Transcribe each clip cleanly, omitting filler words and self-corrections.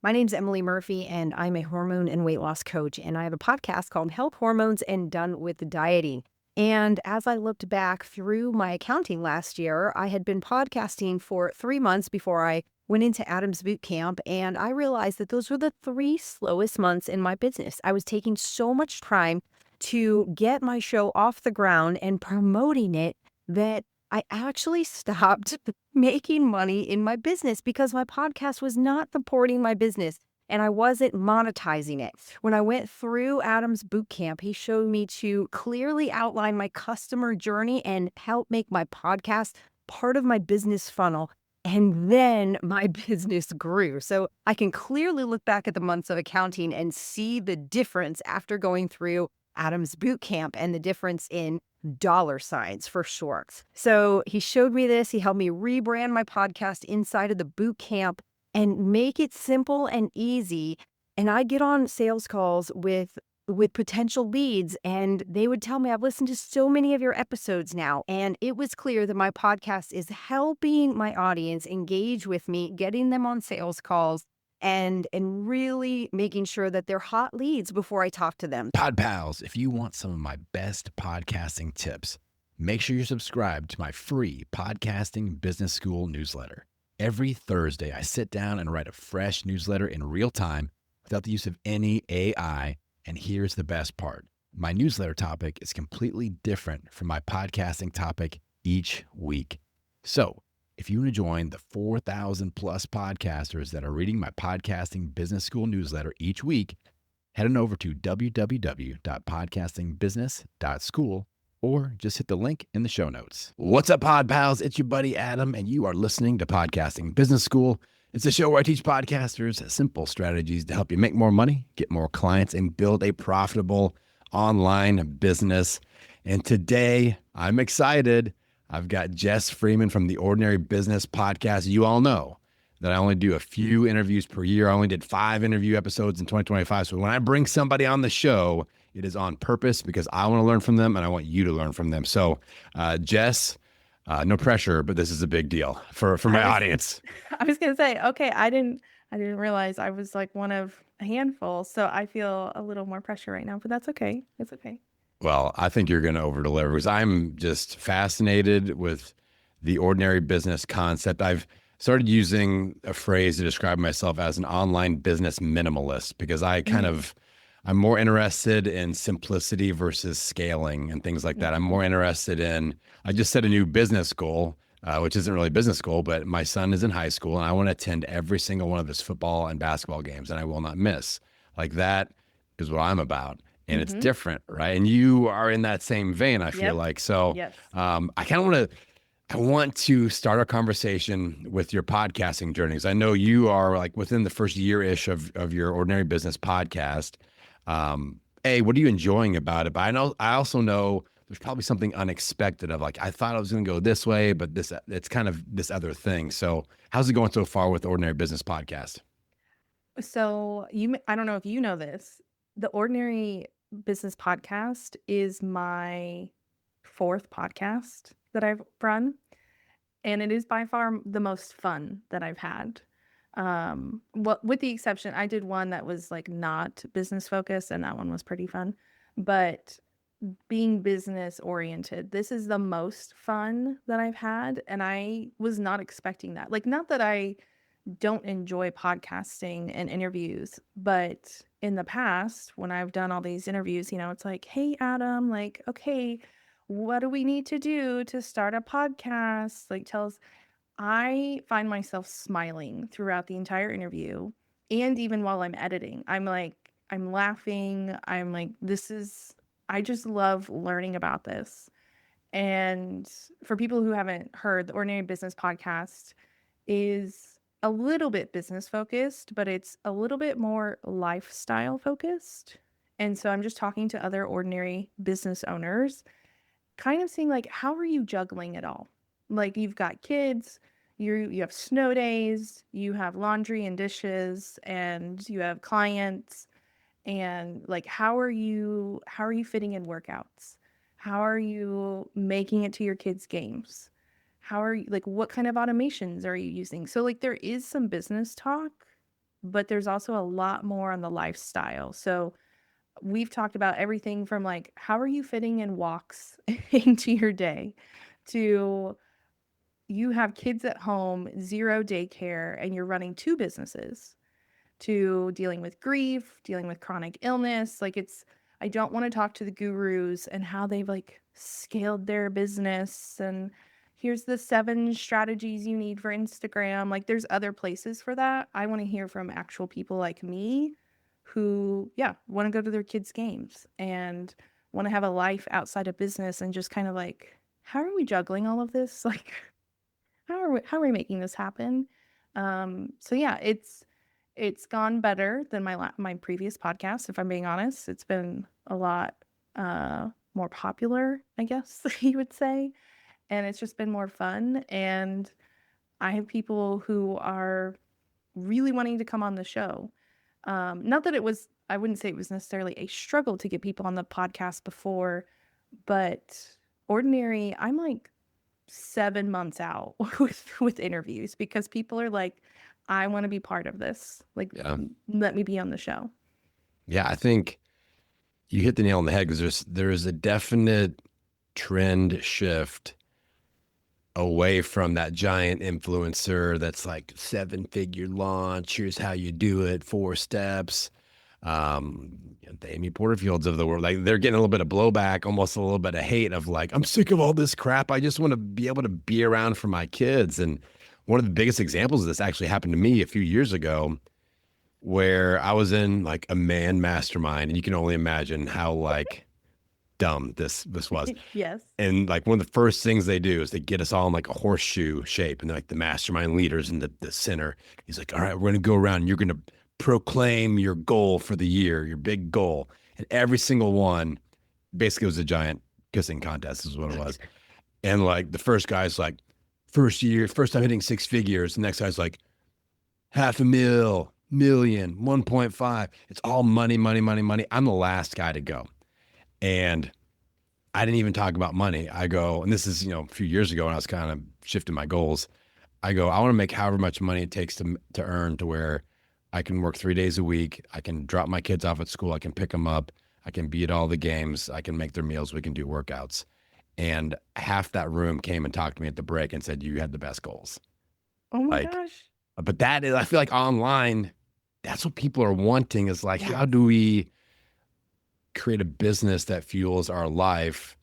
My name's Emily Murphy, and I'm a hormone and weight loss coach. And I have a podcast called Health, Hormones, and Done with Dieting. And as I looked back through my accounting last year, I had been podcasting for 3 months before I went into Adam's boot camp. And I realized that those were the 3 slowest months in my business. I was taking so much time to get my show off the ground and promoting it that I actually stopped making money in my business because my podcast was not supporting my business and I wasn't monetizing it. When I went through Adam's boot camp, he showed me to clearly outline my customer journey and help make my podcast part of my business funnel. And then my business grew. So I can clearly look back at the months of accounting and see the difference after going through Adam's boot camp and the difference in dollar signs for sure. So he showed me this. He helped me rebrand my podcast inside of the boot camp and make it simple and easy. And I get on sales calls with potential leads and they would tell me, I've listened to so many of your episodes now. And it was clear that my podcast is helping my audience engage with me, getting them on sales calls and really making sure that they're hot leads before I talk to them. Pod Pals, if you want some of my best podcasting tips, make sure you're subscribed to my free Podcasting Business School newsletter. Every Thursday, I sit down and write a fresh newsletter in real time without the use of any AI. And here's the best part. My newsletter topic is completely different from my podcasting topic each week. So if you want to join the 4,000 plus podcasters that are reading my Podcasting Business School newsletter each week, head on over to www.podcastingbusiness.school or just hit the link in the show notes. What's up, Pod Pals? It's your buddy Adam, and you are listening to Podcasting Business School. It's a show where I teach podcasters simple strategies to help you make more money, get more clients, and build a profitable online business. And today, I'm excited. I've got Jess Freeman from the Ordinary Business Podcast. You all know that I only do a few interviews per year. I only did 5 interview episodes in 2025. So when I bring somebody on the show, it is on purpose because I want to learn from them and I want you to learn from them. So Jess, no pressure, but this is a big deal for my audience. I was gonna say, okay, I didn't realize I was like one of a handful, so I feel a little more pressure right now, but that's okay. It's okay. Well, I think you're going to over deliver because I'm just fascinated with the ordinary business concept. I've started using a phrase to describe myself as an online business minimalist because I'm more interested in simplicity versus scaling and things like that. I'm more interested in, I just set a new business goal, which isn't really a business goal, but my son is in high school and I want to attend every single one of his football and basketball games and I will not miss. Like that is what I'm about. And it's different, right? And you are in that same vein, I feel like. So Yes. I want to start our conversation with your podcasting journeys. I know you are like within the first year-ish of your Ordinary Business podcast. What are you enjoying about it? But I also know there's probably something unexpected of like, I thought I was going to go this way, but it's kind of this other thing. So how's it going so far with the Ordinary Business podcast? So I don't know if you know this, the Ordinary Business Podcast is my 4th podcast that I've run, and it is by far the most fun that I've had. With the exception, I did one that was like not business focused, and that one was pretty fun. But being business oriented, this is the most fun that I've had, and I was not expecting that. Like, not that I don't enjoy podcasting and interviews, but in the past, when I've done all these interviews, it's like, hey, Adam, like, okay, what do we need to do to start a podcast? Like, tell us. I find myself smiling throughout the entire interview. And even while I'm editing, I'm laughing. I'm like, I just love learning about this. And for people who haven't heard, the Ordinary Business Podcast is a little bit business focused, but it's a little bit more lifestyle focused. And so I'm just talking to other ordinary business owners, kind of seeing like, how are you juggling it all? Like, you've got kids, you have snow days, you have laundry and dishes, and you have clients, and like, how are you fitting in workouts? How are you making it to your kids' games? How are you, like, what kind of automations are you using? So like, there is some business talk, but there's also a lot more on the lifestyle. So we've talked about everything from like, how are you fitting in walks into your day, to you have kids at home, zero daycare, and you're running two businesses, to dealing with grief, dealing with chronic illness. Like I don't want to talk to the gurus and how they've like scaled their business and here's the 7 strategies you need for Instagram. Like there's other places for that. I want to hear from actual people like me who, yeah, want to go to their kids' games and want to have a life outside of business and just kind of like, how are we juggling all of this? Like, how are we making this happen? So yeah, it's gone better than my previous podcast, if I'm being honest. It's been a lot more popular, I guess you would say, and it's just been more fun. And I have people who are really wanting to come on the show. Not that I wouldn't say it was necessarily a struggle to get people on the podcast before, but Ordinary, I'm like 7 months out with interviews because people are like, I want to be part of this. Like, Yeah. let me be on the show. Yeah, I think you hit the nail on the head because there's a definite trend shift away from that giant influencer that's like 7-figure launch. Here's how you do it, 4 steps. The Amy Porterfields of the world, like they're getting a little bit of blowback, almost a little bit of hate of like, I'm sick of all this crap. I just want to be able to be around for my kids. And one of the biggest examples of this actually happened to me a few years ago, where I was in like a man mastermind, and you can only imagine how like dumb this was. Yes. And like one of the first things they do is they get us all in like a horseshoe shape, and they're like the mastermind leaders in the center. He's like, all right, we're going to go around and you're going to proclaim your goal for the year, your big goal. And every single one basically was a giant kissing contest is what it was. And like the first guy's like, first time hitting 6 figures. The next guy's like, $500,000, million, 1.5. It's all money, money, money, money. I'm the last guy to go. And I didn't even talk about money. I go, and this is, a few years ago when I was kind of shifting my goals. I go, I want to make however much money it takes to earn to where I can work 3 days a week. I can drop my kids off at school. I can pick them up. I can be at all the games. I can make their meals. We can do workouts. And half that room came and talked to me at the break and said, you had the best goals. Oh my gosh. But that is, I feel like online, that's what people are wanting is like, Yes. How do we create a business that fuels our life?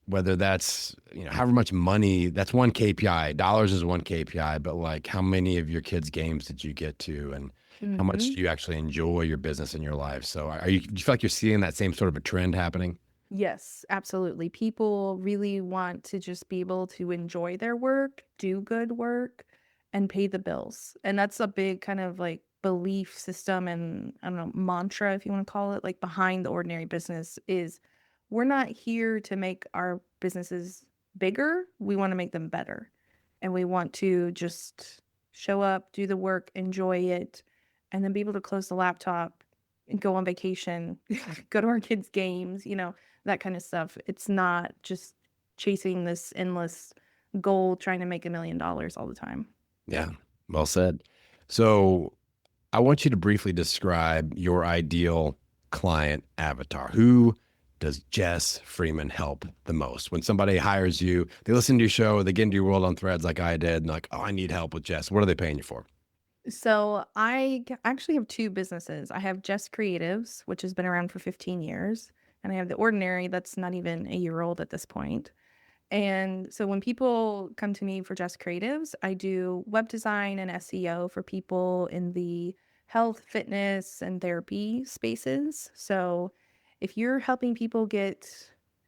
Whether that's, however much money, that's one KPI. Dollars is one KPI, but like how many of your kids' games did you get to? And how much do you actually enjoy your business in your life? So do you feel like you're seeing that same sort of a trend happening? Yes, absolutely. People really want to just be able to enjoy their work, do good work, and pay the bills. And that's a big kind of like belief system and I don't know, mantra, if you want to call it, like behind the Ordinary business is we're not here to make our businesses bigger. We want to make them better. And we want to just show up, do the work, enjoy it, and then be able to close the laptop and go on vacation, go to our kids' games, that kind of stuff. It's not just chasing this endless goal, trying to make $1 million all the time. Yeah, well said. So I want you to briefly describe your ideal client avatar. Who does Jess Freeman help the most? When somebody hires you, they listen to your show, they get into your world on Threads like I did, and like, oh, I need help with Jess. What are they paying you for? So I actually have 2 businesses. I have Jess Creatives, which has been around for 15 years, and I have The Ordinary that's not even a year old at this point. And so when people come to me for Jess Creatives, I do web design and SEO for people in the health, fitness, and therapy spaces. So if you're helping people get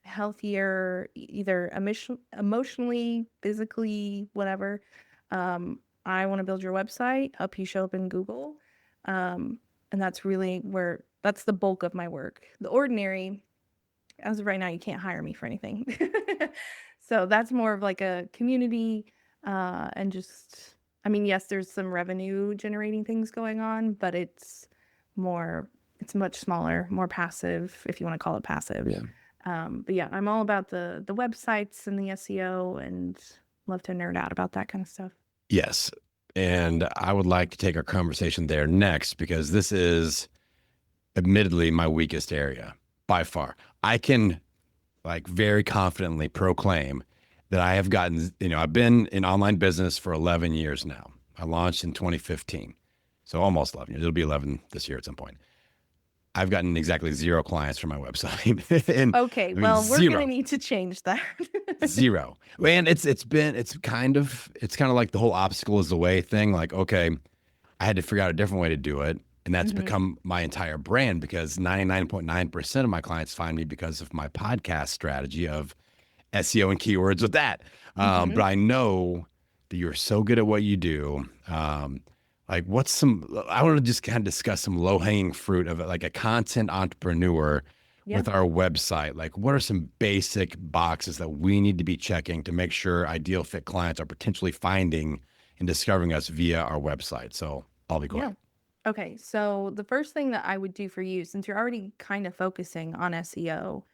healthier, either emotionally, physically, whatever, I want to build your website, help you show up in Google. And that's really that's the bulk of my work. The Ordinary, as of right now, you can't hire me for anything. So that's more of like a community and just, yes, there's some revenue generating things going on, but it's much smaller, more passive, if you want to call it passive. Yeah. But yeah, I'm all about the websites and the SEO and love to nerd out about that kind of stuff. Yes. And I would like to take our conversation there next, because this is admittedly my weakest area by far. I can like very confidently proclaim that I have gotten, I've been in online business for 11 years now. I launched in 2015. So almost 11 years. It'll be 11 this year at some point. I've gotten exactly 0 clients from my website. And Okay, I mean, well, we're gonna 0. need to change that. 0. And it's kind of like the whole obstacle is the way thing. Like, okay, I had to figure out a different way to do it. And that's Mhm. become my entire brand, because 99.9% of my clients find me because of my podcast strategy of SEO and keywords with that. But Mhm. I know that you're so good at what you do. Like I want to just kind of discuss some low hanging fruit of like a content entrepreneur Yeah. with our website. Like, what are some basic boxes that we need to be checking to make sure ideal fit clients are potentially finding and discovering us via our website? So I'll be Yeah. quiet. Okay, so the first thing that I would do for you, since you're already kind of focusing on SEO,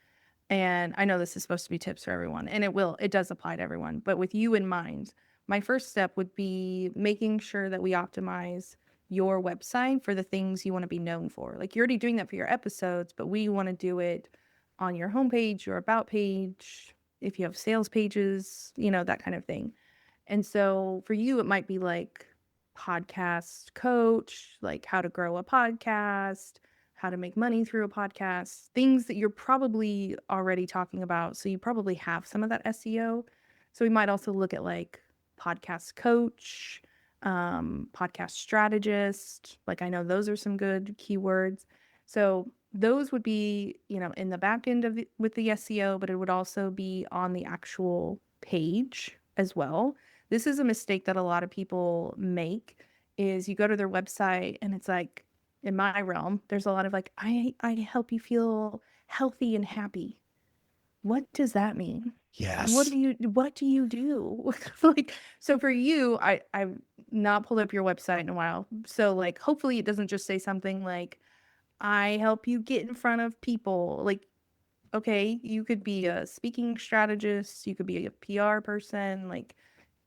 and I know this is supposed to be tips for everyone, and it does apply to everyone, but with you in mind, my first step would be making sure that we optimize your website for the things you want to be known for. Like you're already doing that for your episodes, but we want to do it on your homepage, your about page, if you have sales pages, that kind of thing. And so for you, it might be like podcast coach, like how to grow a podcast, how to make money through a podcast, things that you're probably already talking about. So you probably have some of that SEO. So we might also look at like podcast coach, podcast strategist. Like I know those are some good keywords. So those would be, in the back end with the SEO, but it would also be on the actual page as well. This is a mistake that a lot of people make is you go to their website and it's like in my realm, there's a lot of like, I help you feel healthy and happy. What does that mean? Yes. What do you do? Like, so for you, I've not pulled up your website in a while. So like hopefully it doesn't just say something like, I help you get in front of people. Like, okay, you could be a speaking strategist, you could be a PR person, like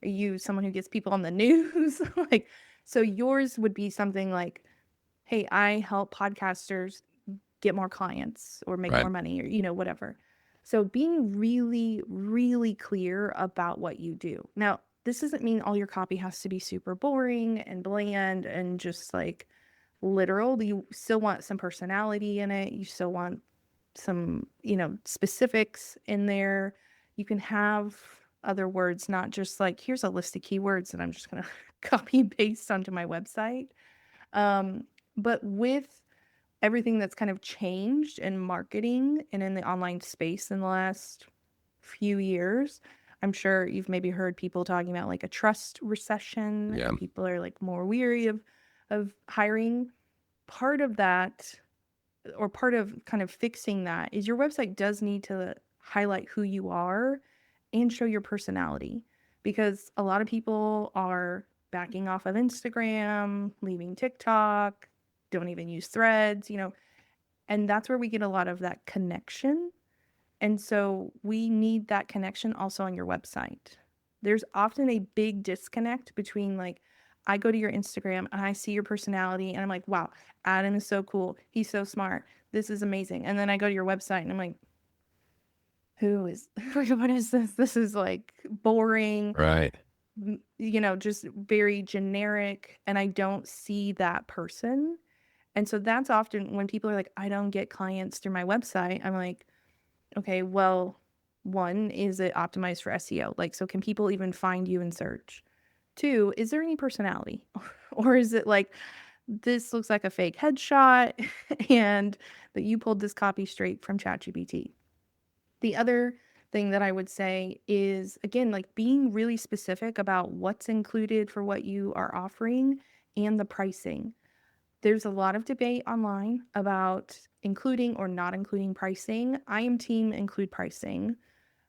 are you someone who gets people on the news? Like, so yours would be something like, hey, I help podcasters get more clients or make Right. more money or, whatever. So being really, really clear about what you do. Now, this doesn't mean all your copy has to be super boring and bland and just like literal. You still want some personality in it. You still want some, specifics in there. You can have other words, not just like, here's a list of keywords that I'm just going to copy and paste onto my website. But with everything that's kind of changed in marketing and in the online space in the last few years, I'm sure you've maybe heard people talking about like a trust recession Yeah. and people are like more weary of hiring. Part of that, or part of kind of fixing that, is your website does need to highlight who you are and show your personality, because a lot of people are backing off of Instagram, leaving TikTok, don't even use threads, and that's where we get a lot of that connection. And so we need that connection also on your website. There's often a big disconnect between like, I go to your Instagram and I see your personality and I'm like, wow, Adam is so cool. He's so smart. This is amazing. And then I go to your website and I'm like, who is, what is this? This is like boring, Right. just very generic. And I don't see that person. And so that's often when people are like, I don't get clients through my website. I'm like, okay, well, one, is it optimized for SEO? Like, so can people even find you in search? Two, is there any personality? Or is it like, this looks like a fake headshot and that you pulled this copy straight from ChatGPT? The other thing that I would say is, again, like being really specific about what's included for what you are offering and the pricing. There's a lot of debate online about including or not including pricing. I am team include pricing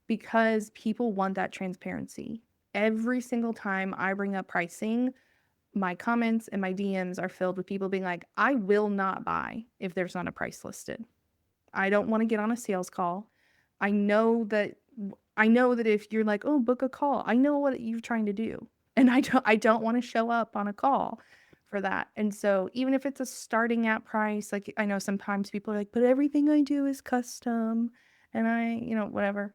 because people want that transparency. Every single time I bring up pricing, my comments and my DMs are filled with people being like, I will not buy if there's not a price listed. I don't want to get on a sales call. I know that I know that if you're like, oh, book a call, I know what you're trying to do. And I don't want to show up on a call for that. And so even if it's a starting at price, like I know sometimes people are like, but everything I do is custom and whatever.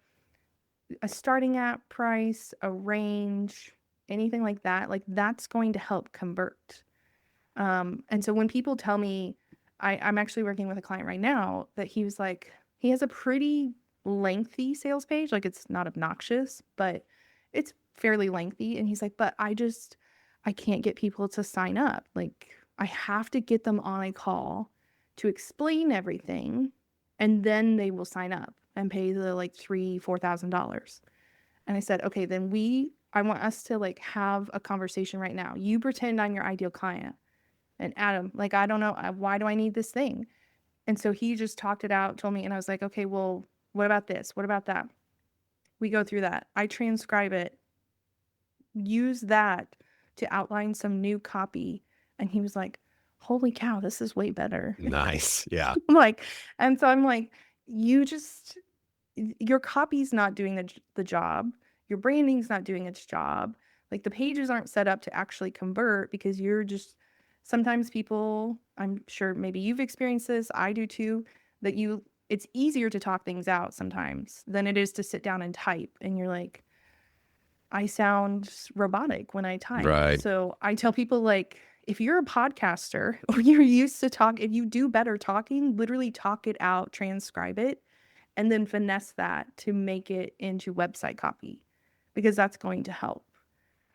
A starting at price, a range, anything like that, like that's going to help convert. And so when people tell me, I'm actually working with a client right now that he was like, he has a pretty lengthy sales page. Like it's not obnoxious, but it's fairly lengthy. And he's like, but I can't get people to sign up. Like I have to get them on a call to explain everything and then they will sign up and pay the like $3,000-$4,000. And I said, okay, then I want us to like have a conversation right now. You pretend I'm your ideal client. And Adam, like, I don't know, why do I need this thing? And so he just talked it out, told me, and I was like, okay, well, what about this? What about that? We go through that. I transcribe it, use that to outline some new copy. And he was like, holy cow, this is way better. Nice. Yeah. Like, and so I'm like, your copy's not doing the job. Your branding's not doing its job. Like the pages aren't set up to actually convert because sometimes people, I'm sure maybe you've experienced this, I do too, that it's easier to talk things out sometimes than it is to sit down and type. And you're like, I sound robotic when I type. Right. So I tell people like, if you're a podcaster or you're used to talk, if you do better talking, literally talk it out, transcribe it, and then finesse that to make it into website copy because that's going to help.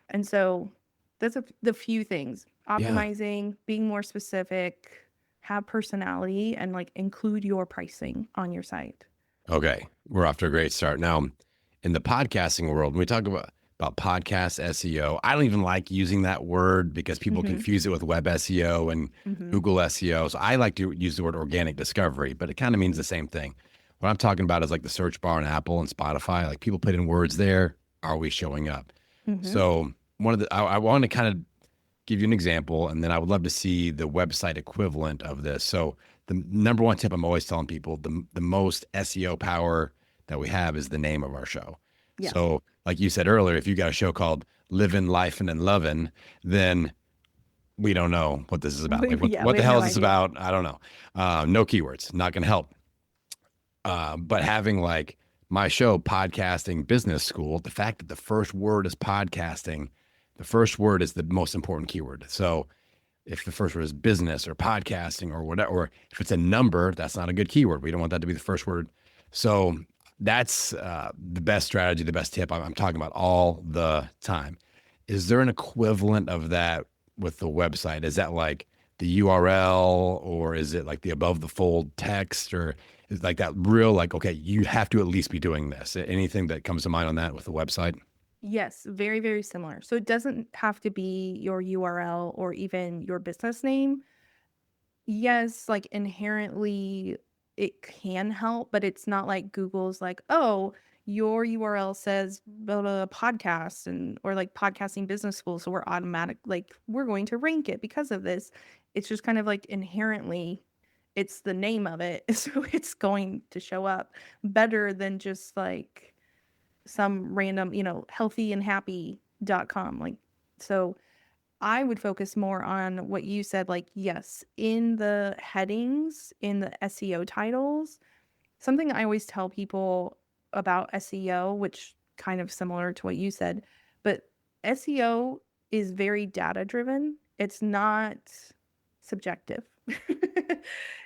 And so that's the few things: Yeah. optimizing, being more specific, have personality, and like include your pricing on your site. Okay. We're off to a great start. Now, in the podcasting world, when we talk about podcast SEO, I don't even like using that word because people confuse it with web SEO and Google SEO. So I like to use the word organic discovery, but it kind of means the same thing. What I'm talking about is like the search bar on Apple and Spotify. Like people put in words there. Are we showing up? So I want to kind of give you an example, and then I would love to see the website equivalent of this. So the number one tip I'm always telling people, the most SEO power that we have is the name of our show. Yes. So like you said earlier, if you got a show called Living, Lifing, and Loving, then we don't know what this is about. Like Yeah, what we the have hell no is this idea. about? I don't know. No keywords, not going to help. But having like my show, Podcasting Business School, the fact that the first word is podcasting, the first word is the most important keyword. So if the first word is business or podcasting or whatever, or if it's a number, that's not a good keyword. We don't want that to be the first word. So that's the best strategy, the best tip I'm talking about all the time. Is there an equivalent of that with the website? Is that like the URL, or is it like the above the fold text, or is like that real, like, okay, you have to at least be doing this? Anything that comes to mind on that with the website? Yes, very, very similar. So it doesn't have to be your URL or even your business name. Yes, like inherently it can help, but it's not like Google's like, oh, your URL says blah, blah, blah, podcast or like podcasting business school. So we're going to rank it because of this. It's just kind of like inherently it's the name of it. So it's going to show up better than just like some random, healthyandhappy.com. Like, so I would focus more on what you said, like, yes, in the headings, in the SEO titles. Something I always tell people about SEO, which kind of similar to what you said, but SEO is very data driven. It's not subjective.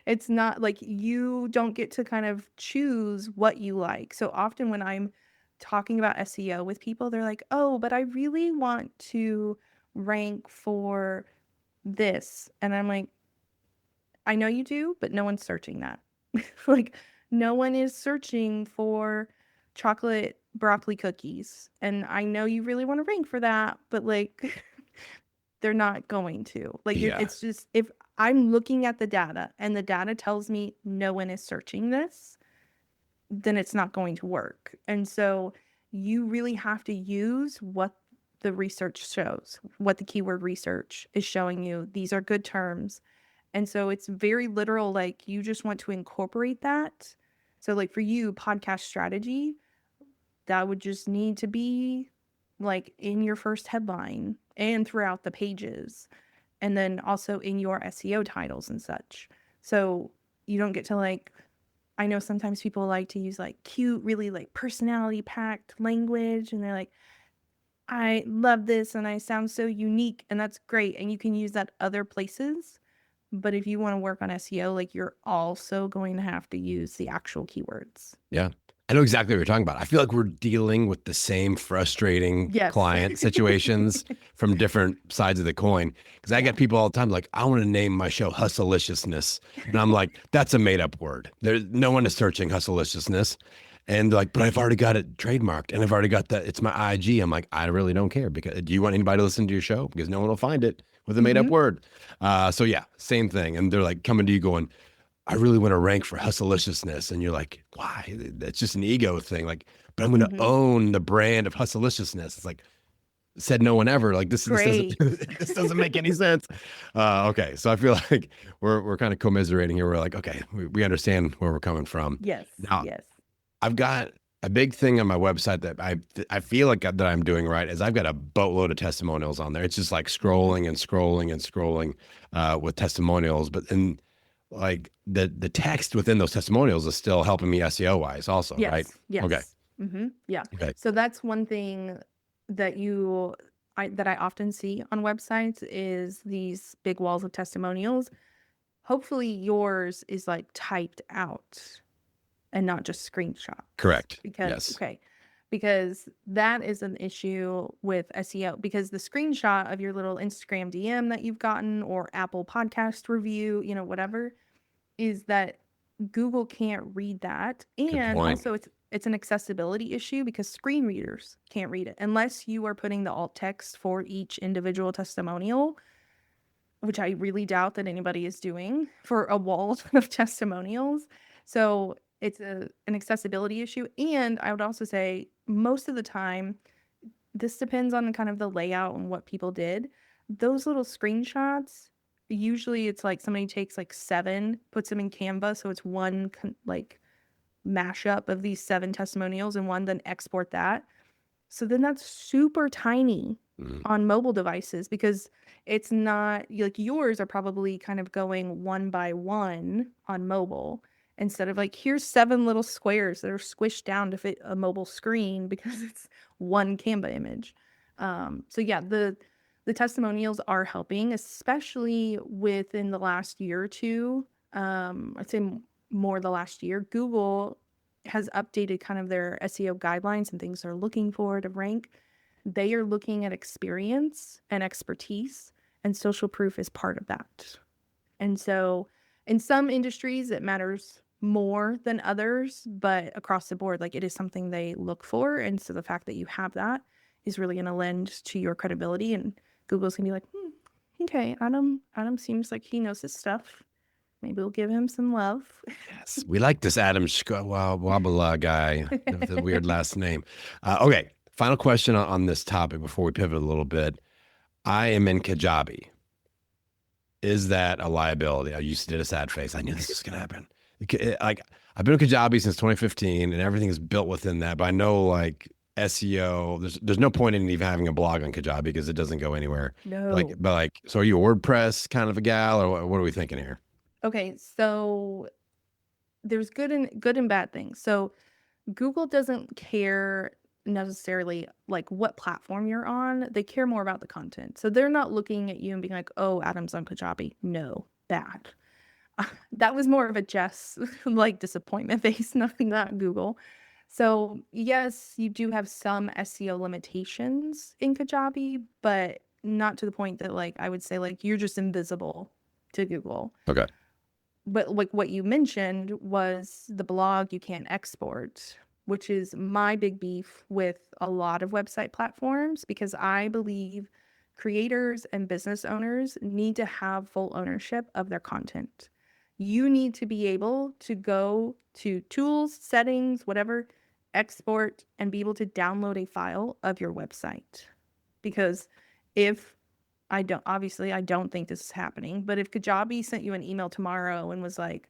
It's not like you don't get to kind of choose what you like. So often when I'm talking about SEO with people, they're like, oh, but I really want to rank for this. And I'm like, I know you do, but no one's searching that. Like, no one is searching for chocolate broccoli cookies. And I know you really want to rank for that, but like, they're not going to. Like, Yeah. it's just, if I'm looking at the data and the data tells me no one is searching this, then it's not going to work. And so you really have to use what the research shows, what the keyword research is showing you. These are good terms. And so it's very literal, like you just want to incorporate that. So like for you, podcast strategy, that would just need to be like in your first headline and throughout the pages, and then also in your SEO titles and such. So you don't get to like, I know sometimes people like to use like cute, really like personality packed language, and they're like, I love this and I sound so unique, and that's great. And you can use that other places. But if you want to work on SEO, like you're also going to have to use the actual keywords. Yeah. I know exactly what you're talking about. I feel like we're dealing with the same frustrating Yes. client situations from different sides of the coin. Because I Yeah. get people all the time like, I want to name my show Hustleliciousness. And I'm like, that's a made up word. There's no one is searching Hustleliciousness. And they're like, but I've already got it trademarked and I've already got that. It's my IG. I'm like, I really don't care because do you want anybody to listen to your show? Because no one will find it with a made up Mm-hmm. word. So yeah, same thing. And they're like coming to you going, I really want to rank for hustleliciousness. And you're like, why? That's just an ego thing. Like, but I'm going to Mm-hmm. own the brand of hustleliciousness. It's like, said no one ever. Like this doesn't Great. this doesn't make any sense. Okay, so I feel like we're kind of commiserating here. We're like, okay, we understand where we're coming from. Yes. Now, Yes. I've got a big thing on my website that I feel like that I'm doing right is I've got a boatload of testimonials on there. It's just like scrolling and scrolling and scrolling with testimonials, but then like the text within those testimonials is still helping me SEO wise also, right? Yes. Yes. Okay. Mm-hmm. Yeah. Okay. So that's one thing that I often see on websites is these big walls of testimonials. Hopefully yours is like typed out and not just screenshots. Correct. Because Yes. because that is an issue with SEO, because the screenshot of your little Instagram DM that you've gotten or Apple podcast review, whatever, is that Google can't read that. Good And point. also it's an accessibility issue because screen readers can't read it unless you are putting the alt text for each individual testimonial, which I really doubt that anybody is doing for a wall of testimonials. So it's an accessibility issue. And I would also say most of the time, this depends on kind of the layout and what people did. Those little screenshots, usually it's like somebody takes like 7, puts them in Canva. So it's one like mashup of these 7 testimonials in one, then export that. So then that's super tiny on mobile devices because it's not like yours are probably kind of going one by one on mobile instead of like here's 7 little squares that are squished down to fit a mobile screen because it's one Canva image. So yeah, the testimonials are helping, especially within the last year or two. I'd say more the last year. Google has updated kind of their SEO guidelines and things they're looking for to rank. They are looking at experience and expertise, and social proof is part of that. And so in some industries, it matters more than others, but across the board, like it is something they look for. And so the fact that you have that is really going to lend to your credibility. And Google's going to be like, okay, Adam seems like he knows his stuff. Maybe we'll give him some love. Yes, we like this Adam Wabala guy with a weird last name. Okay, final question on this topic before we pivot a little bit. I am in Kajabi. Is that a liability? I used to did a sad face. I knew this was going to happen. Like I've been in Kajabi since 2015, and everything is built within that. But I know like SEO, there's no point in even having a blog on Kajabi because it doesn't go anywhere. No. So are you a WordPress kind of a gal, or what are we thinking here? Okay, so there's good and bad things. So Google doesn't care necessarily like what platform you're on. They care more about the content. So they're not looking at you and being like, "Oh, Adam's on Kajabi." No, bad. That was more of a Jess like disappointment face, nothing not Google. So yes, you do have some SEO limitations in Kajabi, but not to the point that like I would say like you're just invisible to Google. Okay. But like what you mentioned was the blog you can't export, which is my big beef with a lot of website platforms because I believe creators and business owners need to have full ownership of their content. You need to be able to go to tools, settings, whatever, export, and be able to download a file of your website. Because if I don't think this is happening, but if Kajabi sent you an email tomorrow and was like,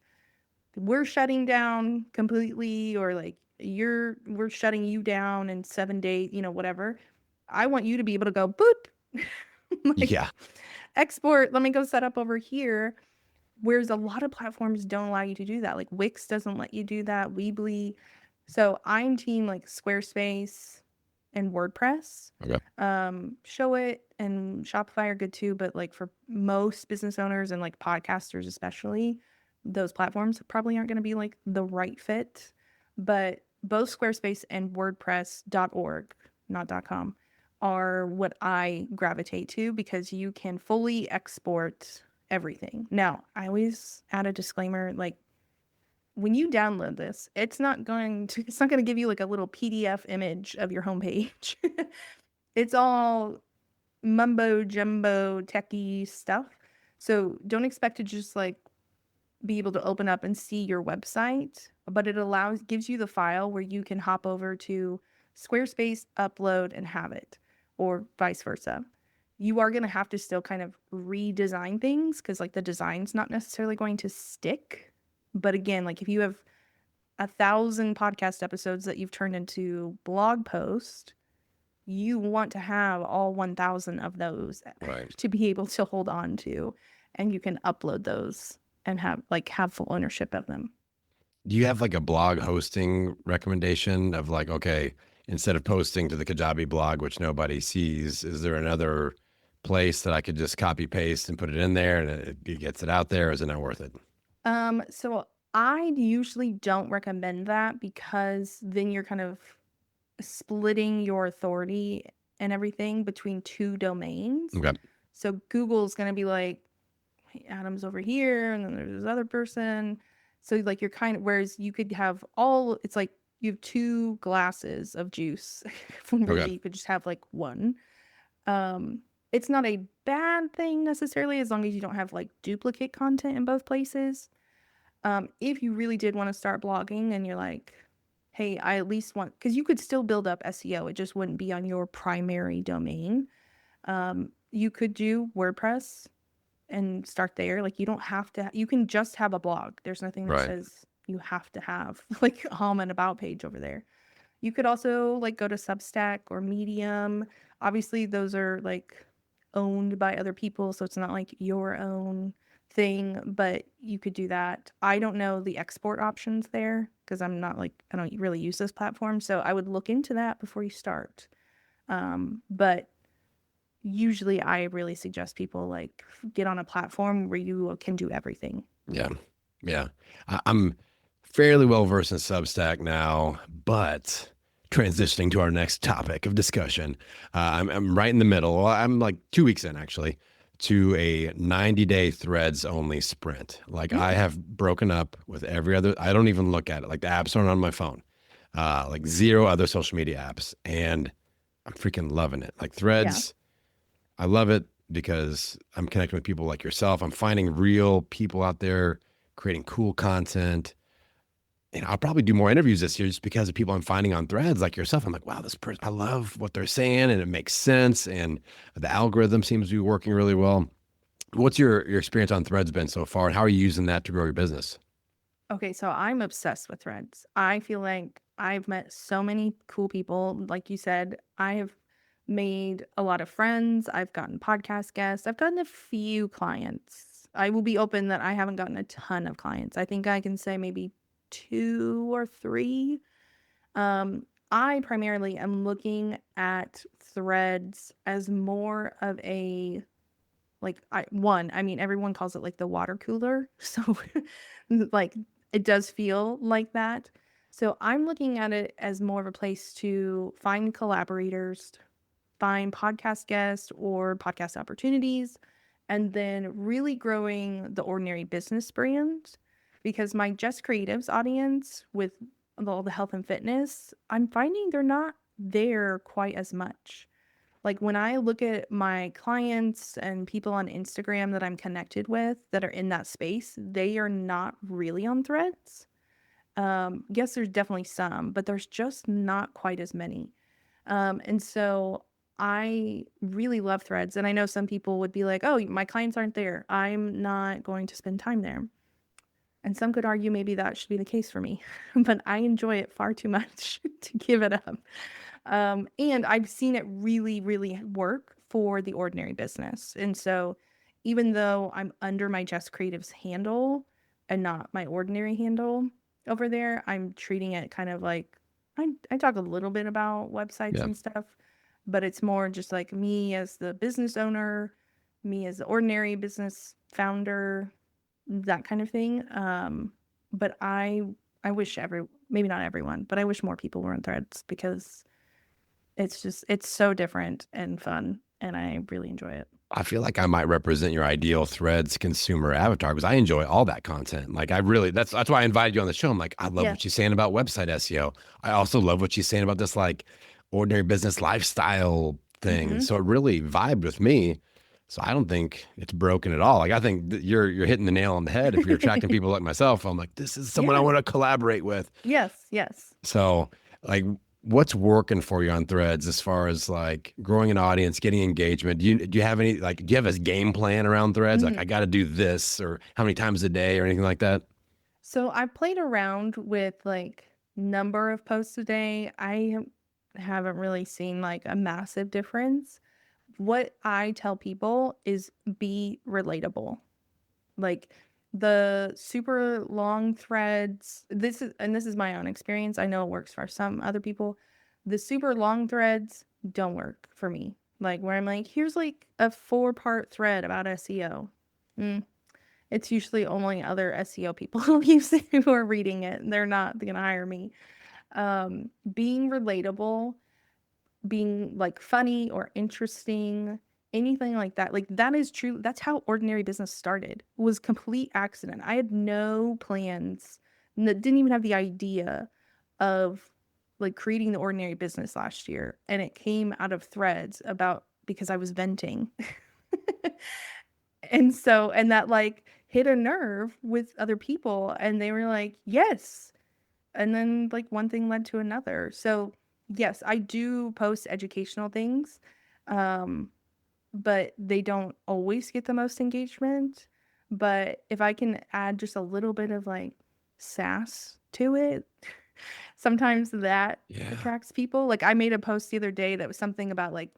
we're shutting down completely, or like we're shutting you down in 7 days, whatever, I want you to be able to go boop, like Yeah. export, let me go set up over here. Whereas a lot of platforms don't allow you to do that. Like Wix doesn't let you do that, Weebly. So I'm team like Squarespace and WordPress. Okay. Show It and Shopify are good too, but like for most business owners and like podcasters especially, those platforms probably aren't going to be like the right fit. But both Squarespace and WordPress.org, not .com, are what I gravitate to because you can fully export everything. Now, I always add a disclaimer, like when you download this, it's not going to give you like a little PDF image of your homepage. It's all mumbo jumbo techie stuff. So don't expect to just like be able to open up and see your website, but it gives you the file where you can hop over to Squarespace, upload, and have it, or vice versa. You are going to have to still kind of redesign things because like the design's not necessarily going to stick. But again, like if you have 1,000 podcast episodes that you've turned into blog posts, you want to have all 1,000 of those Right. to be able to hold on to, and you can upload those and have full ownership of them. Do you have like a blog hosting recommendation of like, okay, instead of posting to the Kajabi blog, which nobody sees, is there another place that I could just copy paste and put it in there and it gets it out there? Is it not worth it? So I usually don't recommend that because then you're kind of splitting your authority and everything between two domains. Okay. So Google's going to be like, hey, Adam's over here, and then there's this other person. So like you're kind of, whereas you could have it's like you have two glasses of juice when really Okay. you could just have like one. It's not a bad thing necessarily as long as you don't have like duplicate content in both places. If you really did want to start blogging and you're like, hey, I at least want, because you could still build up SEO, it just wouldn't be on your primary domain. You could do WordPress and start there. Like you don't have to, you can just have a blog. There's nothing that Right. says you have to have like a home and about page over there. You could also like go to Substack or Medium. Obviously those are like owned by other people, so it's not like your own thing, but you could do that. I don't know the export options there because I'm not like, I don't really use this platform, so I would look into that before you start. But usually I really suggest people like get on a platform where you can do everything. Yeah. Yeah. I'm fairly well versed in Substack now, but transitioning to our next topic of discussion, I'm right in the middle. Well, I'm like 2 weeks in actually to a 90-day threads only sprint. Like I have broken up with every other, I don't even look at it. Like the apps aren't on my phone, like zero other social media apps. And I'm freaking loving it. Like threads, I love it because I'm connecting with people like yourself. I'm finding real people out there creating cool content. And I'll probably do more interviews this year just because of people I'm finding on threads like yourself. I'm like, wow, this person, I love what they're saying and it makes sense. And the algorithm seems to be working really well. What's your experience on threads been so far? And how are you using that to grow your business? Okay, so I'm obsessed with threads. I feel like I've met so many cool people. Like you said, I have made a lot of friends. I've gotten podcast guests. I've gotten a few clients. I will be open that I haven't gotten a ton of clients. I think I can say maybe 2 or 3. I primarily am looking at threads as more of a I mean, everyone calls it like the water cooler. So like it does feel like that. So I'm looking at it as more of a place to find collaborators, find podcast guests or podcast opportunities, and then really growing the Ordinary Business brand. Because my Just Creatives audience with all the health and fitness, I'm finding they're not there quite as much. Like when I look at my clients and people on Instagram that I'm connected with that are in that space, they are not really on threads. Yes, there's definitely some, but there's just not quite as many. And so I really love threads. And I know some people would be like, oh, my clients aren't there, I'm not going to spend time there. And some could argue maybe that should be the case for me, but I enjoy it far too much to give it up. And I've seen it really, really work for the ordinary business. And so even though I'm under my Just Creatives handle and not my ordinary handle over there, I'm treating it kind of like I talk a little bit about websites Yeah. and stuff, but it's more just like me as the business owner, me as the ordinary business founder, that kind of thing. But I wish maybe not everyone, but I wish more people were on Threads because it's so different and fun, and I really enjoy it. I feel like I might represent your ideal Threads consumer avatar because I enjoy all that content. Like that's why I invited you on the show. I'm like, I love Yeah. what she's saying about website SEO. I also love what she's saying about this like ordinary business lifestyle thing. Mhm. So it really vibed with me. So I don't think it's broken at all. Like I think that you're hitting the nail on the head. If you're attracting people like myself, I'm like, this is someone I Yeah. want to collaborate with. Yes, yes. So like what's working for you on Threads as far as like growing an audience, getting engagement? Do you have any do you have a game plan around Threads? Like Mhm. I got to do this or how many times a day or anything like that? So I played around with like number of posts a day. Haven't really seen like a massive difference. What I tell people is be relatable. Like the super long threads, this is my own experience. I know it works for some other people. The super long threads don't work for me. Like where I'm like, here's like a 4-part thread about SEO. Mm, it's usually only other SEO people who are reading it, and they're not gonna hire me. Being relatable, being like funny or interesting, anything like that. Like that is true. That's how ordinary business started. It was complete accident. I had no plans, didn't even have the idea of like creating the ordinary business last year. And it came out of threads about because I was venting. And that like hit a nerve with other people and they were like, yes. And then like one thing led to another. So yes, I do post educational things, um, but they don't always get the most engagement. But if I can add just a little bit of like sass to it, sometimes that Yeah. attracts people. Like I made a post the other day that was something about like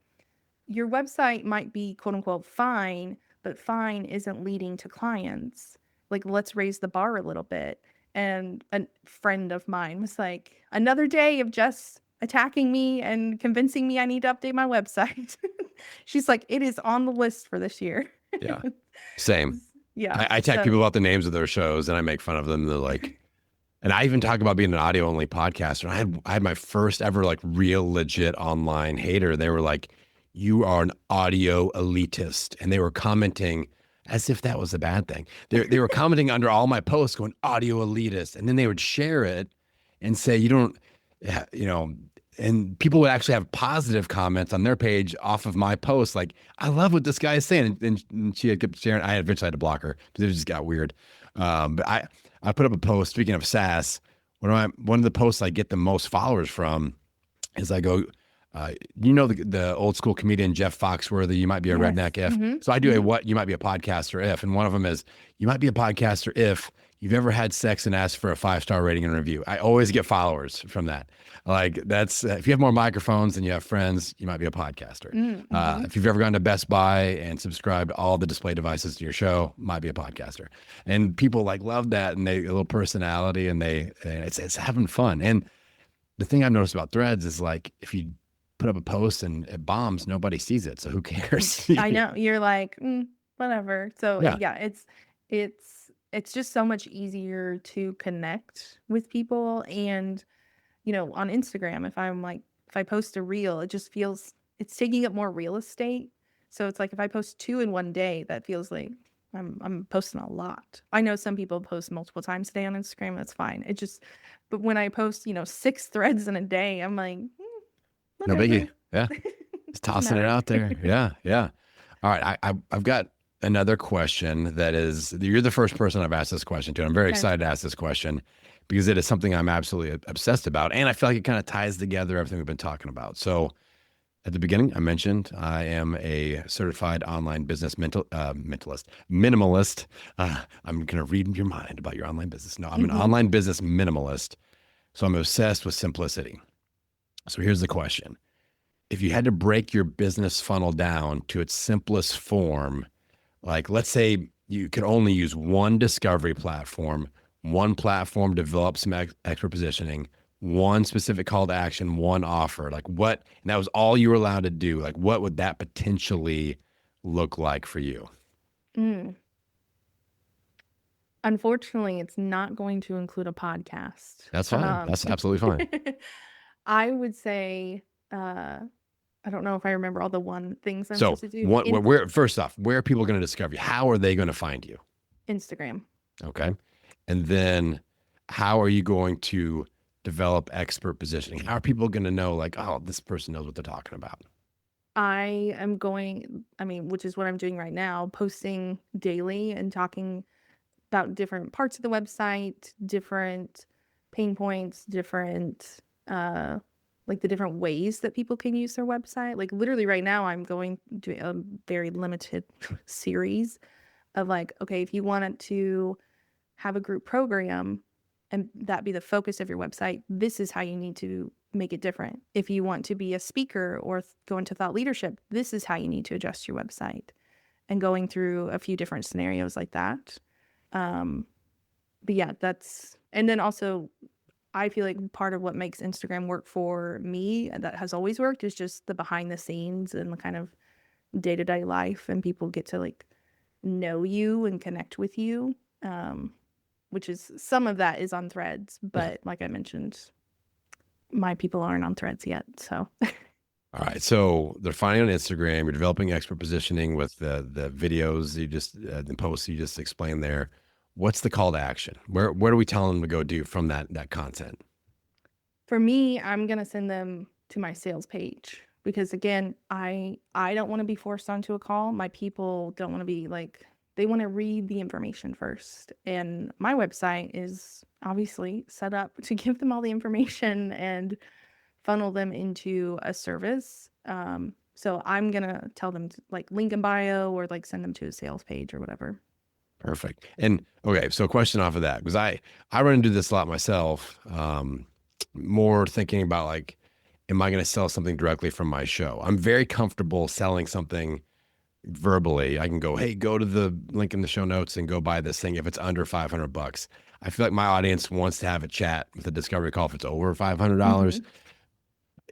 your website might be quote unquote fine, but fine isn't leading to clients. Like, let's raise the bar a little bit. And a friend of mine was like, another day of just attacking me and convincing me I need to update my website. She's like, it is on the list for this year. Yeah. Same. Yeah. I tag So, people about the names of their shows and I make fun of them. They're like, and I even talk about being an audio only podcaster. I had my first ever like real legit online hater. They were like, you are an audio elitist. And they were commenting as if that was a bad thing. They were commenting under all my posts going audio elitist. And then they would share it and say, you don't, you know, and people would actually have positive comments on their page off of my post. Like, I love what this guy is saying. And she had kept sharing. I eventually had to block her because it just got weird. But I put up a post, speaking of SaaS, one of the posts I get the most followers from is I go, the old school comedian Jeff Foxworthy, you might be a yes. redneck if. Mhm. So I do a what, you might be a podcaster if. And one of them is, you might be a podcaster if you've ever had sex and asked for a 5-star rating and review. I always get followers from that. Like that's, if you have more microphones than you have friends, you might be a podcaster. Mhm. If you've ever gone to Best Buy and subscribed to all the display devices to your show, might be a podcaster. And people like love that and they a little personality and it's having fun. And the thing I've noticed about Threads is like if you put up a post and it bombs, nobody sees it. So who cares? I know. You're like, whatever. So Yeah. yeah, it's just so much easier to connect with people. And on Instagram, if I post a reel, it just feels it's taking up more real estate. So it's like if I post 2 in one day, that feels like I'm posting a lot. I know some people post multiple times a day on Instagram. That's fine. But when I post 6 threads in a day, I'm like, No whatever. biggie. Yeah. Just Doesn't tossing it matter. out there. Yeah. Yeah. All right. I've got another question that is, you're the first person I've asked this question to. And I'm very Okay. excited to ask this question because it is something I'm absolutely obsessed about. And I feel like it kind of ties together everything we've been talking about. So at the beginning, I mentioned I am a certified online business minimalist. I'm going to read your mind about your online business. No, I'm an online business minimalist. So I'm obsessed with simplicity. So here's the question. If you had to break your business funnel down to its simplest form, like let's say you could only use one discovery platform, one platform develop some expert positioning, one specific call to action, one offer, like what, and that was all you were allowed to do. Like what would that potentially look like for you? Mm. Unfortunately, it's not going to include a podcast. That's fine. That's absolutely fine. I would say, I don't know if I remember all the things I'm So supposed to do. where first off, where are people going to discover you? How are they going to find you? Instagram. Okay. And then how are you going to develop expert positioning? How are people going to know, like, oh, this person knows what they're talking about? I am which is what I'm doing right now, posting daily and talking about different parts of the website, different pain points, different like the different ways that people can use their website. Like literally right now I'm going to a very limited series of like, okay, if you wanted to have a group program and that be the focus of your website, this is how you need to make it different. If you want to be a speaker or go into thought leadership, this is how you need to adjust your website, and going through a few different scenarios like that. But yeah, and then also I feel like part of what makes Instagram work for me, that has always worked, is just the behind the scenes and the kind of day-to-day life, and people get to like know you and connect with you. Which is, some of that is on Threads, but like I mentioned, my people aren't on Threads yet. So All right. So they're finding on Instagram. You're developing expert positioning with the videos you just the posts you just explained there. What's the call to action? Where do we tell them to go do from that content? for me, I'm gonna send them to my sales page, because again, I don't want to be forced onto a call. My people don't want to be like, they want to read the information first. And my website is obviously set up to give them all the information and funnel them into a service. So I'm gonna tell them to like link in bio, or like send them to a sales page or whatever. Perfect. And okay, so a question off of that, because I run into this a lot myself. More thinking about like, am I going to sell something directly from my show? I'm very comfortable selling something verbally. I can go, hey, go to the link in the show notes and go buy this thing if it's under $500. I feel like my audience wants to have a chat with a discovery call if it's over $500.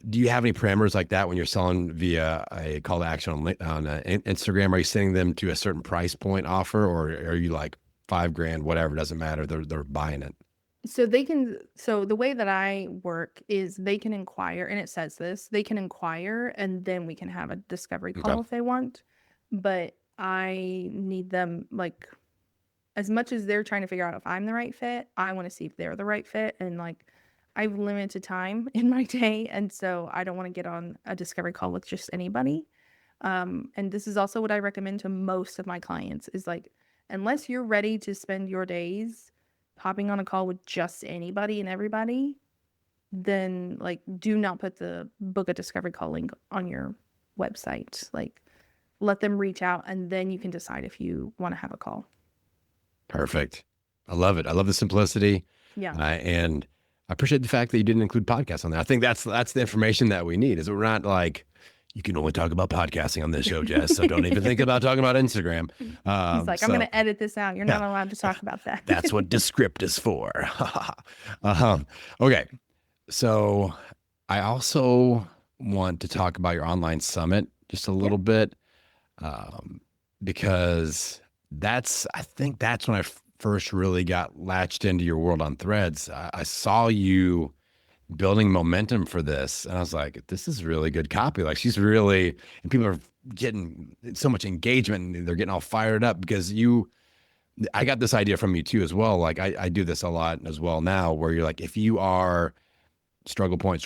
Do you have any parameters like that when you're selling via a call to action on Instagram? Are you sending them to a certain price point offer, or are you like $5,000, whatever, doesn't matter. They're buying it. So the way that I work is they can inquire, and it says this, they can inquire and then we can have a discovery Okay. call if they want. But I need them, like, as much as they're trying to figure out if I'm the right fit, I want to see if they're the right fit. And like, I've limited time in my day, and so I don't want to get on a discovery call with just anybody. And this is also what I recommend to most of my clients, is like, unless you're ready to spend your days hopping on a call with just anybody and everybody, then like, do not put the book a discovery call link on your website. Like, let them reach out, and then you can decide if you want to have a call. Perfect. I love it. I love the simplicity. Yeah. And I appreciate the fact that you didn't include podcasts on there. I think that's the information that we need, is that we're not like, you can only talk about podcasting on this show, Jess. So don't even think about talking about Instagram. He's like, I'm going to edit this out. You're not allowed to talk about that. That's what Descript is for. Okay. So I also want to talk about your online summit just a little bit, because I think that's when I first really got latched into your world on Threads. I saw you building momentum for this, and I was like, this is really good copy. Like, she's really, and people are getting so much engagement, and they're getting all fired up because I got this idea from you too as well. Like I do this a lot as well now, where you're like, if you are struggle point,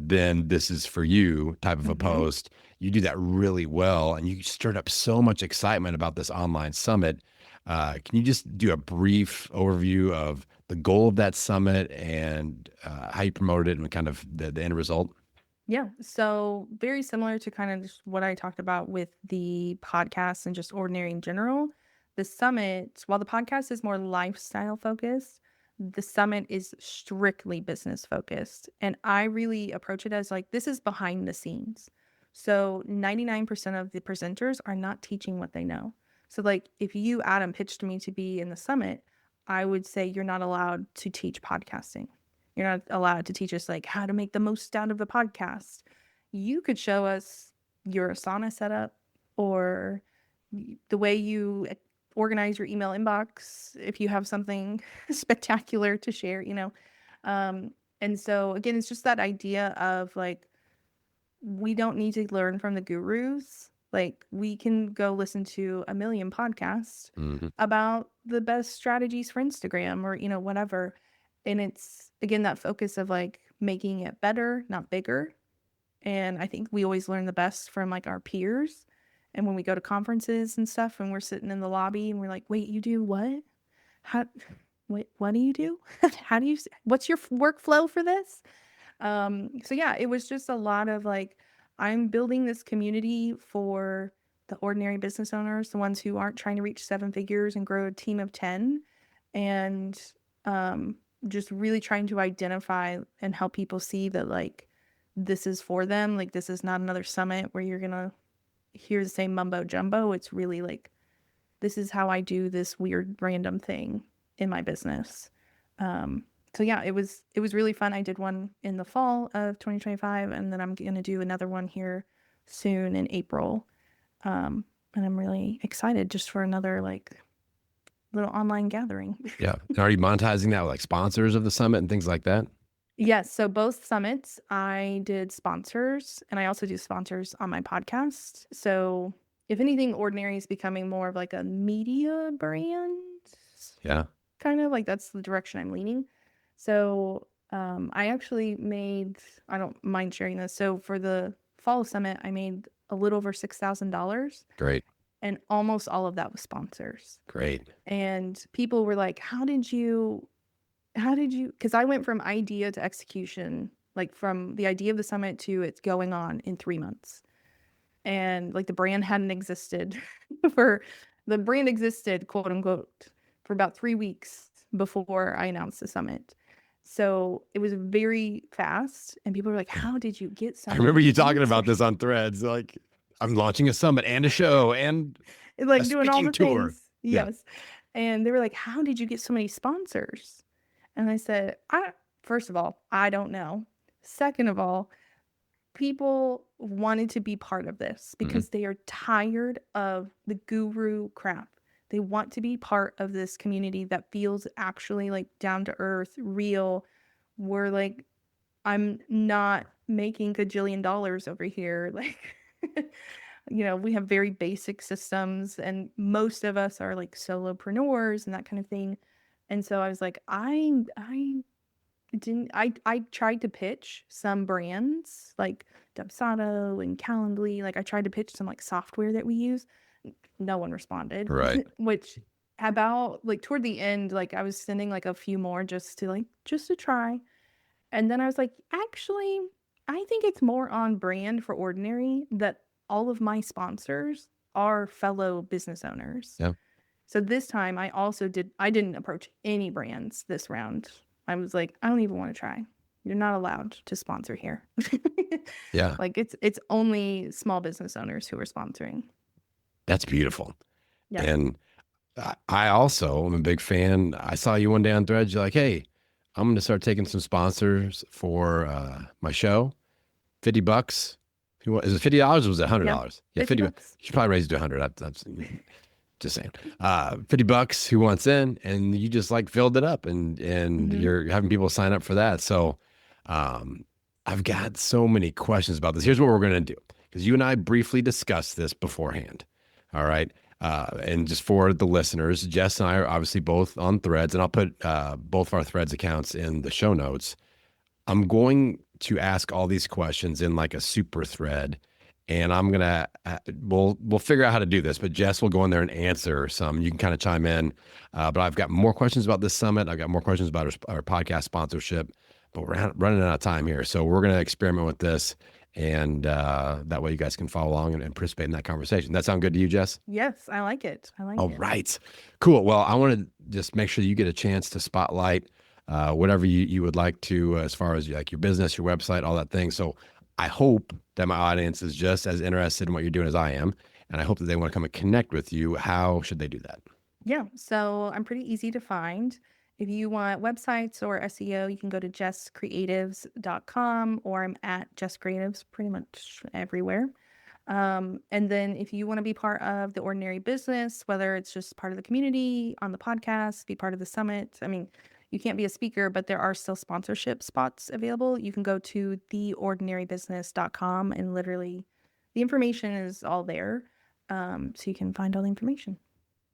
then this is for you type of a post. You do that really well, and you stirred up so much excitement about this online summit. Can you just do a brief overview of the goal of that summit and how you promoted it and kind of the end result? Yeah. So very similar to kind of just what I talked about with the podcast and just ordinary in general. The summit, while the podcast is more lifestyle focused, the summit is strictly business focused. And I really approach it as like, this is behind the scenes. So 99% of the presenters are not teaching what they know. So like if you, Adam, pitched me to be in the summit, I would say you're not allowed to teach podcasting. You're not allowed to teach us like how to make the most out of the podcast. You could show us your Asana setup or the way you organize your email inbox if you have something spectacular to share, you know. And so again, it's just that idea of like, we don't need to learn from the gurus. Like we can go listen to a million podcasts about the best strategies for Instagram or, you know, whatever. And it's again that focus of like making it better, not bigger. And I think we always learn the best from like our peers. And when we go to conferences and stuff and we're sitting in the lobby and we're like, wait, you do what? How, wait, what do you do? How do you, what's your workflow for this? So yeah, it was just a lot of like, I'm building this community for the ordinary business owners, the ones who aren't trying to reach 7 figures and grow a team of 10. And just really trying to identify and help people see that like, this is for them. Like, this is not another summit where you're going to hear the same mumbo jumbo. It's really like, this is how I do this weird random thing in my business. So yeah, it was really fun. I did one in the fall of 2025, and then I'm going to do another one here soon in April. And I'm really excited just for another like little online gathering. Yeah. And are you monetizing that with like sponsors of the summit and things like that? Yes. So both summits, I did sponsors, and I also do sponsors on my podcast. So if anything, Ordinary is becoming more of like a media brand. Yeah. Kind of like that's the direction I'm leaning. So I actually made, I don't mind sharing this. So for the fall summit, I made a little over $6,000. Great. And almost all of that was sponsors. Great. And people were like, how did you, because I went from idea to execution, like from the idea of the summit to it's going on in 3 months. And like the brand hadn't existed quote unquote, for about 3 weeks before I announced the summit. So it was very fast. And people were like, how did you get so I remember you talking about this on Threads. Like, I'm launching a summit and a show and like a doing all the tour. things. Yes. Yeah. And they were like, how did you get so many sponsors? And I said, first of all, I don't know. Second of all, people wanted to be part of this because they are tired of the guru crap. They want to be part of this community that feels actually like down to earth, real. We're like, I'm not making gajillion dollars over here. Like, you know, we have very basic systems and most of us are like solopreneurs and that kind of thing. And so I was like, I tried to pitch some brands like Dubsado and Calendly. Like I tried to pitch some like software that we use. No one responded. Right. Which about like toward the end, like I was sending like a few more just to try. And then I was like, actually, I think it's more on brand for Ordinary that all of my sponsors are fellow business owners. Yeah. So this time I didn't approach any brands this round. I was like, I don't even want to try. You're not allowed to sponsor here. Yeah. Like it's only small business owners who are sponsoring. That's beautiful. Yeah. And I also am a big fan. I saw you one day on Threads. You're like, hey, I'm going to start taking some sponsors for my show. $50. Is it $50 or was it $100? Yeah, $50. You should probably raise it to $100. That's just saying. $50. Who wants in? And you just like filled it up, and you're having people sign up for that. So I've got so many questions about this. Here's what we're going to do, because you and I briefly discussed this beforehand. All right. And just for the listeners, Jess and I are obviously both on Threads, and I'll put both of our Threads accounts in the show notes. I'm going to ask all these questions in like a super thread, and I'm going to, we'll figure out how to do this, but Jess will go in there and answer some. You can kind of chime in, but I've got more questions about this summit. I've got more questions about our podcast sponsorship, but we're running out of time here. So we're going to experiment with this. And that way you guys can follow along and participate in that conversation. That sound good to you, Jess? Yes, I like it. All right. Cool. Well, I want to just make sure you get a chance to spotlight whatever you would like to, as far as like your business, your website, all that thing. So I hope that my audience is just as interested in what you're doing as I am. And I hope that they want to come and connect with you. How should they do that? Yeah, so I'm pretty easy to find. If you want websites or SEO, you can go to jesscreatives.com, or I'm at Jess Creatives pretty much everywhere. And then if you want to be part of the Ordinary Business, whether it's just part of the community, on the podcast, be part of the summit. I mean, you can't be a speaker, but there are still sponsorship spots available. You can go to theordinarybusiness.com, and literally the information is all there. So you can find all the information.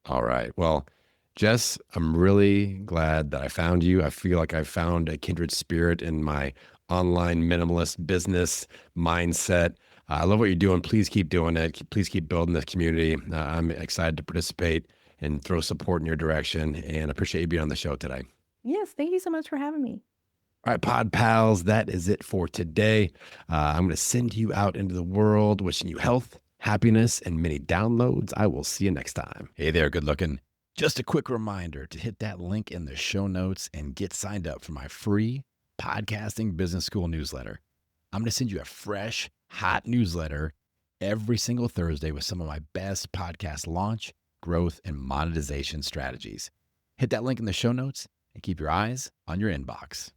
All right. Well, Jess, I'm really glad that I found you. I feel like I found a kindred spirit in my online minimalist business mindset. I love what you're doing. Please keep doing it. Please keep building this community. I'm excited to participate and throw support in your direction, and I appreciate you being on the show today. Yes, thank you so much for having me. All right, Pod Pals, that is it for today. I'm going to send you out into the world, wishing you health, happiness, and many downloads. I will see you next time. Hey there, good looking. Just a quick reminder to hit that link in the show notes and get signed up for my free Podcasting Business School newsletter. I'm going to send you a fresh, hot newsletter every single Thursday with some of my best podcast launch, growth, and monetization strategies. Hit that link in the show notes and keep your eyes on your inbox.